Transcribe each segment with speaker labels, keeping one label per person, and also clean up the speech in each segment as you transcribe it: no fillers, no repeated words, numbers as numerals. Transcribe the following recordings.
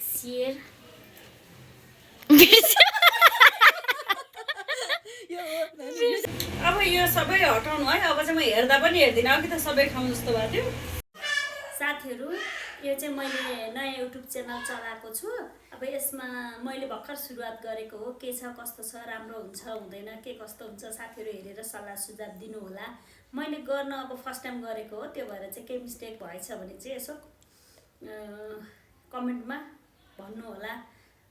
Speaker 1: Share
Speaker 2: अब यो सबै हटाउनु है। अब चाहिँ म हेर्दा पनि हेर्दिनँ, अघि त सबै ठाउँ जस्तो भएको थियो।
Speaker 1: साथीहरू यो चाहिँ मैले नयाँ युट्युब च्यानल चलाएको छु। अब यसमा मैले भर्खर सुरुवात गरेको हो। के छ कस्तो छ, राम्रो हुन्छ हुँदैन, के कस्तो हुन्छ साथीहरू हेरेर सल्लाह सुझाव दिनु होला। मैले गर्न अब फर्स्ट टाइम गरेको हो, त्यो भएर चाहिँ केही मिस्टेक भएछ भने चाहिँ यसो कमेन्टमा भन्नु होला।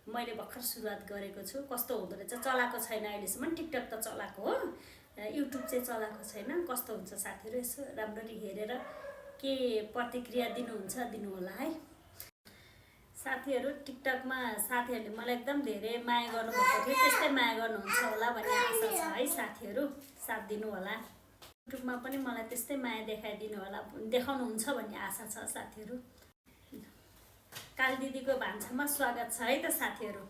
Speaker 1: मैले भर्खर सुरुवात गरेको छु, कस्तो हुँदो रहेछ चलाएको छैन अहिलेसम्म। टिकटक त चलाएको हो, युट्युब चाहिँ चलाएको छैन। कस्तो हुन्छ साथीहरू यसो राम्ररी हेरेर के प्रतिक्रिया दिनुहुन्छ दिनु होला है। साथीहरू टिकटकमा साथीहरूले मलाई एकदम धेरै माया गर्नुभएको थियो, त्यस्तै माया गर्नुहुन्छ होला भन्ने आशा छ है साथीहरू। साथ दिनु होला, युट्युबमा पनि मलाई त्यस्तै माया देखाउनुहुन्छ भन्ने आशा छ साथीहरू। काली दिदीको भान्सामा स्वागत छ है त साथीहरू।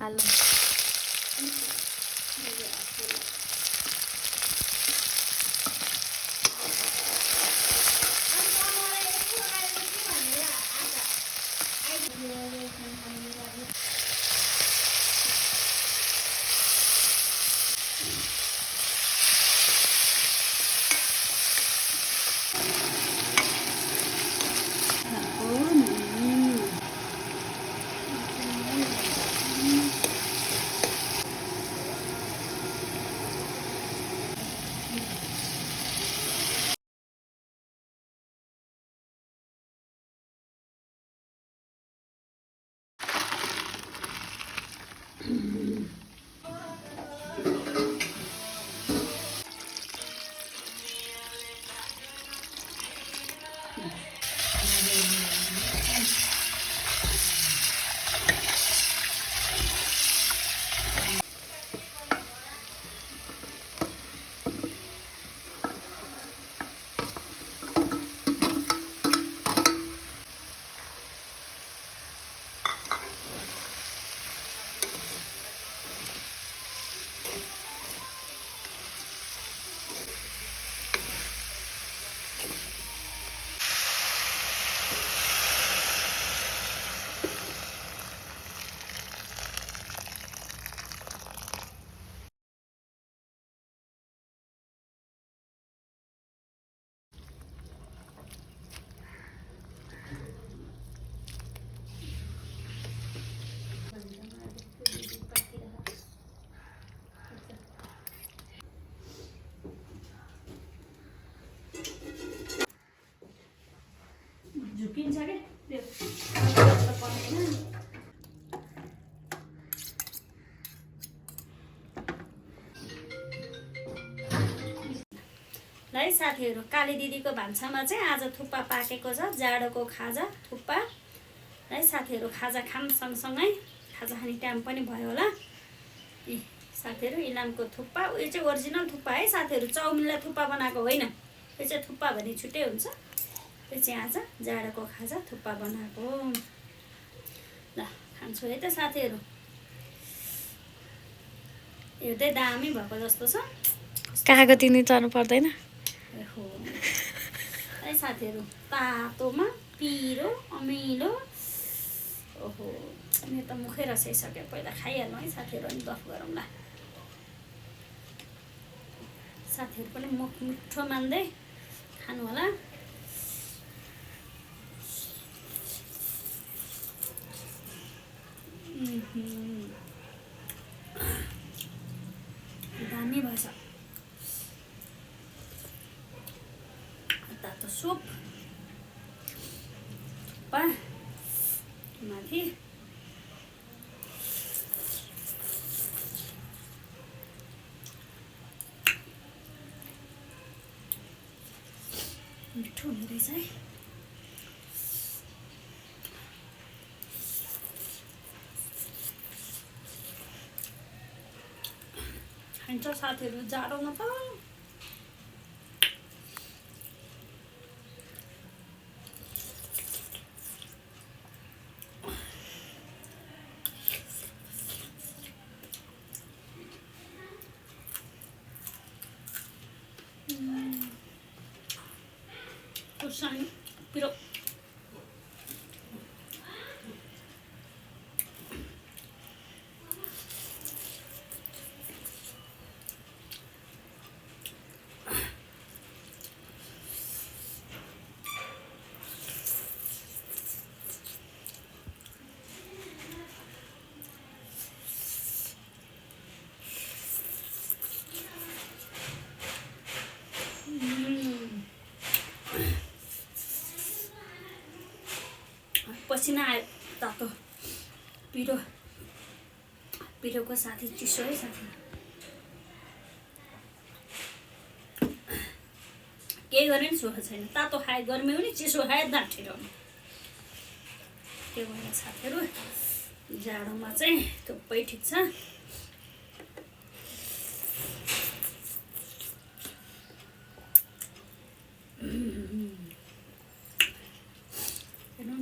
Speaker 1: हेलो झुकिन्छ के त्यो पर्दैन। है साथीहरू काली दिदीको भान्सामा चाहिँ आज थुक्पा पाकेको छ, जाडोको खाजा थुक्पा है साथीहरू। खाजा खाम सँगसँगै खाजा खाने टाइम पनि भयो होला। साथीहरू इलामको थुक्पा, यो चाहिँ ओरिजिनल थुक्पा है साथीहरू, चाउमिनलाई थुक्पा बनाएको होइन। यो चाहिँ थुक्पा भने छुट्टै हुन्छ। यो चाहिँ आज जाडोको खाजा थुक्पा बनाएको। ल खान्छु है त साथीहरू। यो चाहिँ दामी भएको जस्तो छ।
Speaker 3: कागती नि चढ्नु पर्दैन।
Speaker 1: हो है साथीहरू, तातोमा पिरो अमिलो। ओहो मेरो त मुखै रसाइसक्यो। पहिला खाइहाल्नु है साथीहरू, अनि गफ गरौँला। साथीहरू पनि मुख मिठो मान्दै खानु होला। दामी भएछ। तातो सुप थुक्पा माथि मिठो हुने रहेछ है। खान्छ साथीहरू जाडोमा त। खुर्सानी पिरो पसिना आयो। तातो पिरोको साथी चिसो है साथी। केही गरे पनि सुख छैन। तातो खाए गर्मी हुने, चिसो खाए दाँत ठिराउने। त्यो भएर साथीहरू जाडोमा चाहिँ थुप्रै ठिक छ।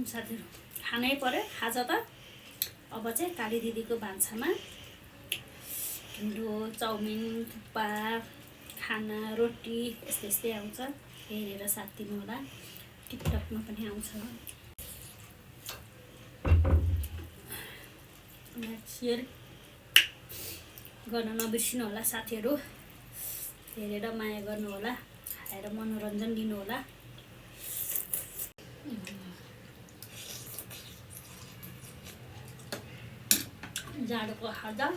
Speaker 1: साथीहरू खानै पर्यो खाजा त। अब चाहिँ काली दिदीको भान्सामा ढिँडो चाउमिन थुक्पा खाना रोटी यस्तै यस्तै आउँछ। हेरेर साथ दिनु होला। टिकटकमा पनि आउँछ। सेयर गर्न नबिर्सिनु होला साथीहरू। हेरेर माया गर्नु होला। खाएर मनोरञ्जन लिनु होला। जाडोको खाजा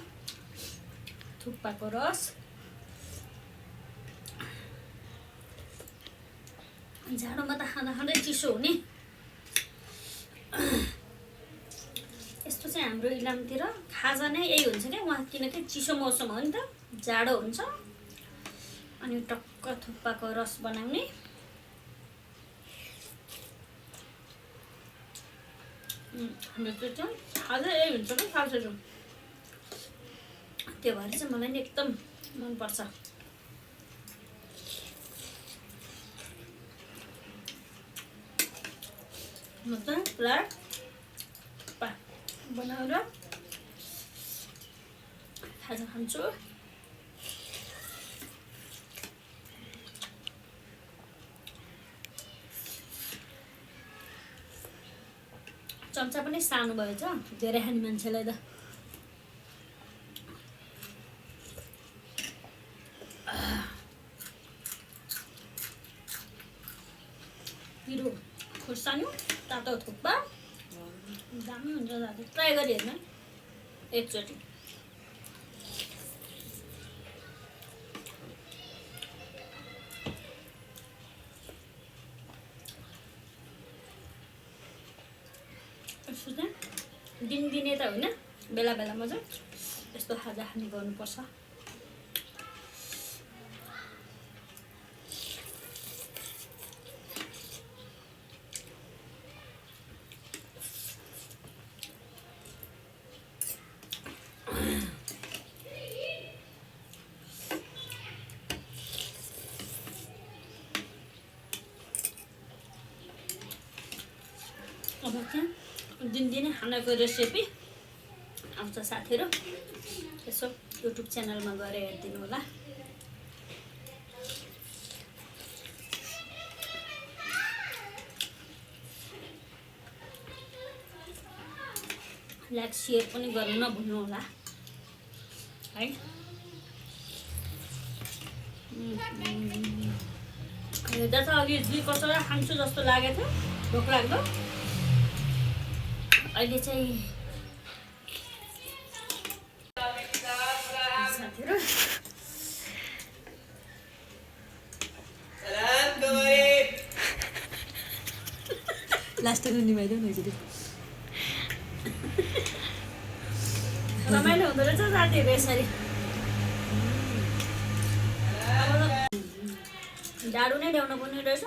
Speaker 1: थुक्पाको रस। जाडोमा त खाँदा खाँदै चिसो हुने। यस्तो चाहिँ हाम्रो इलामतिर खाजा नै यही हुन्छ क्या वहाँ, किनकि चिसो मौसम हो नि त, जाडो हुन्छ। अनि टक्क थुक्पाको रस बनाउने। हाम्रो त्यो चाहिँ खाजा यही हुन्छ क्या साथीहरू। त्यो भएर चाहिँ मलाई नि एकदम मनपर्छ। म त पुरा बनाएर खाजा खान्छु। चम्चा पनि सानो भएछ धेरै खाने मान्छेलाई त। पिरो खुर्सानी तातो थुक्पा दामी हुन्छ दाजु। ट्राई गरी हेर्नु एकचोटि। यसो चाहिँ दिनदिनै त होइन, बेला बेलामा चाहिँ यस्तो खाजा खाने गर्नुपर्छ। अब चाहिँ दिनदिनै खानाको रेसिपी आउँछ साथीहरू, यसो युट्युब च्यानलमा गएर हेरिदिनु होला। लाइक सेयर पनि गर्नु नभुल्नु होला है। हेर्दा त अघि 2 कचौरा खान्छु जस्तो लागेको थियो, भोक लाग्दो। अहिले चाहिँ साथीहरू
Speaker 3: लास्टमा निभाइदेऊ न एकचोटि।
Speaker 1: रमाइलो हुँदो रहेछ साथीहरू यसरी। झाडु नै ल्याउनु पर्ने रहेछ।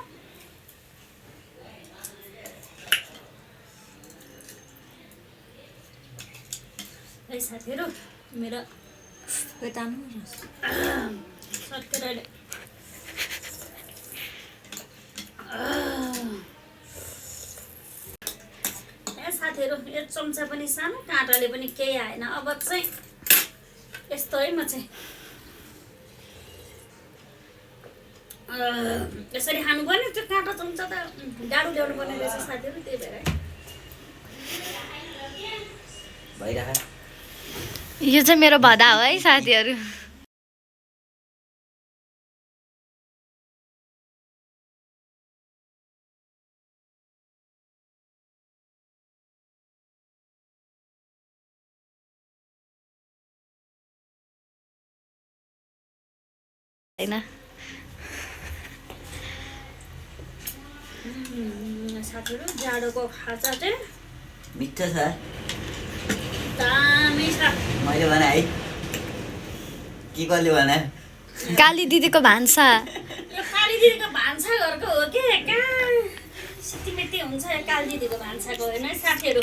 Speaker 1: है साथीहरू, मेरो सटकेर अहिले साथीहरू यो चम्चा पनि सानो, काँटाले पनि केही आएन। अब चाहिँ यस्तो है, म चाहिँ यसरी खानुपर्ने। त्यो काँटा चम्चा त डाडु ल्याउनु पर्ने रहेछ साथीहरू, त्यही भएर
Speaker 3: यो चाहिँ मेरो भदा हो है साथीहरू। हैन
Speaker 1: साथीहरू, जाडोको खाजा चाहिँ
Speaker 4: मिठो छ।
Speaker 1: दामी छ।
Speaker 4: मैले भने है के कसले भने?
Speaker 3: काली दिदीको भान्सा।
Speaker 1: यो काली दिदीको भान्सा घरको हो कि कहाँ सिटिमेटी हुन्छ? यो काली दिदीको भान्साको होइन है साथीहरू।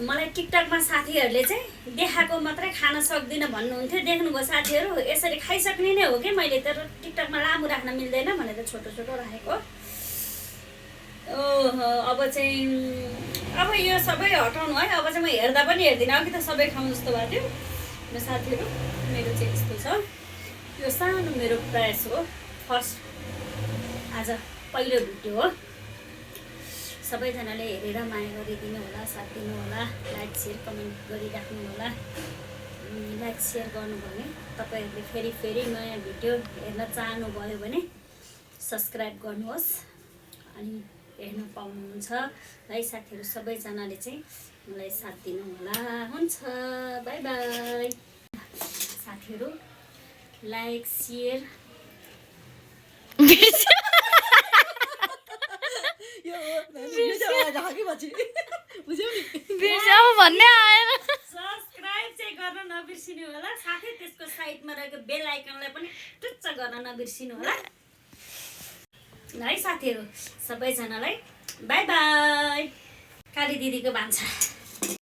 Speaker 1: मलाई टिकटकमा साथीहरूले चाहिँ देखाएको मात्रै खान सक्दिनँ भन्नुहुन्थ्यो। देख्नुभयो साथीहरू, यसरी खाइसक्ने नै हो कि मैले तर टिकटकमा लामो राख्न मिल्दैन भनेर छोटो छोटो राखेको। ओहो, अब चाहिँ अब यो सबै हटाउनु है। अब चाहिँ म हेर्दा पनि हेर्दिनँ, अघि त सबै खाउँ जस्तो भएको थियो। र साथीहरू, मेरो चाहिँ यस्तो छ। यो सानो मेरो प्रयास हो, फर्स्ट आज पहिलो भिडियो हो। सबैजनाले हेरेर माया गरिदिनु होला, साथ दिनु होला, लाइक सेयर कमेन्ट गरिराख्नु होला। लाइक सेयर गर्नु भने तपाईँहरूले फेरि फेरि नयाँ भिडियो हेर्न चाहनुभयो भने सब्सक्राइब गर्नुहोस् अनि हेर्न पाउनुहुन्छ है साथीहरू। सबैजनाले चाहिँ मलाई साथ दिनु होला। हुन्छ, बाई बाई साथीहरू। लाइक सेयर
Speaker 3: भन्ने आएन।
Speaker 1: सब्सक्राइब चाहिँ गर्न नबिर्सिनु होला। साथै त्यसको साइडमा रहेको बेल आइकनलाई पनि टुच्च गर्न नबिर्सिनु होला है साथीहरू। सबैजनालाई बाई बाई। काली दिदीको भान्सा।